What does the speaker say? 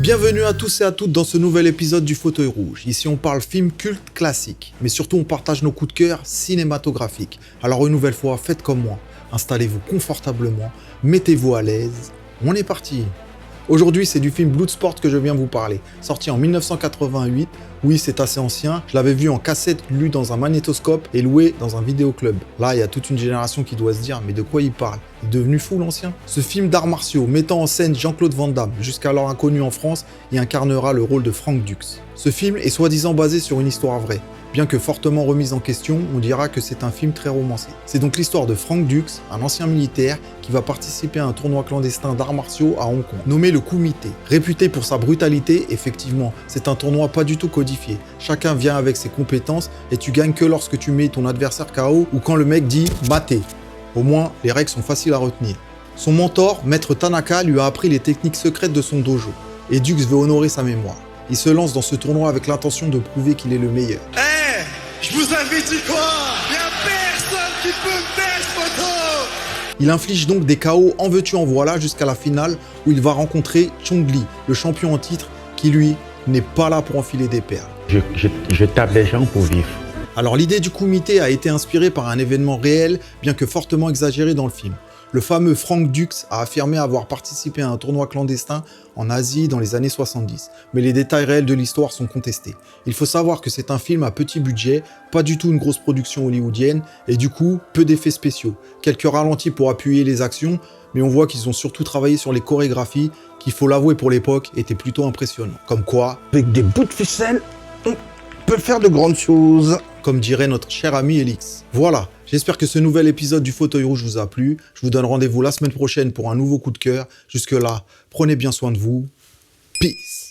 Bienvenue à tous et à toutes dans ce nouvel épisode du Fauteuil Rouge. Ici on parle film culte classique, mais surtout on partage nos coups de cœur cinématographiques. Alors une nouvelle fois, faites comme moi, installez-vous confortablement, mettez-vous à l'aise, on est parti. Aujourd'hui c'est du film Bloodsport que je viens vous parler, sorti en 1988. Oui, c'est assez ancien, je l'avais vu en cassette, lu dans un magnétoscope et loué dans un vidéoclub. Là, il y a toute une génération qui doit se dire, mais de quoi il parle? Il est devenu fou l'ancien? Ce film d'arts martiaux mettant en scène Jean-Claude Van Damme, jusqu'alors inconnu en France, y incarnera le rôle de Frank Dux. Ce film est soi-disant basé sur une histoire vraie. Bien que fortement remise en question, on dira que c'est un film très romancé. C'est donc l'histoire de Frank Dux, un ancien militaire qui va participer à un tournoi clandestin d'arts martiaux à Hong Kong, nommé le Kumite. Réputé pour sa brutalité, effectivement, c'est un tournoi pas du tout codifié. Chacun vient avec ses compétences et tu gagnes que lorsque tu mets ton adversaire KO ou quand le mec dit « maté ». Au moins, les règles sont faciles à retenir. Son mentor, Maître Tanaka, lui a appris les techniques secrètes de son dojo, et Dux veut honorer sa mémoire. Il se lance dans ce tournoi avec l'intention de prouver qu'il est le meilleur. Je vous avais dit quoi? Y'a personne qui peut me tester, photo! Il inflige donc des KO en veux-tu en voilà jusqu'à la finale où il va rencontrer Chong Li, le champion en titre, qui lui n'est pas là pour enfiler des perles. Je tape les gens pour vivre. Alors l'idée du Kumite a été inspirée par un événement réel, bien que fortement exagéré dans le film. Le fameux Frank Dux a affirmé avoir participé à un tournoi clandestin en Asie dans les années 70, mais les détails réels de l'histoire sont contestés. Il faut savoir que c'est un film à petit budget, pas du tout une grosse production hollywoodienne, et du coup, peu d'effets spéciaux. Quelques ralentis pour appuyer les actions, mais on voit qu'ils ont surtout travaillé sur les chorégraphies, qui, faut l'avouer pour l'époque, étaient plutôt impressionnants. Comme quoi, avec des bouts de ficelle, on peut faire de grandes choses. Comme dirait notre cher ami Elix. Voilà, j'espère que ce nouvel épisode du Fauteuil Rouge vous a plu. Je vous donne rendez-vous la semaine prochaine pour un nouveau coup de cœur. Jusque là, prenez bien soin de vous. Peace.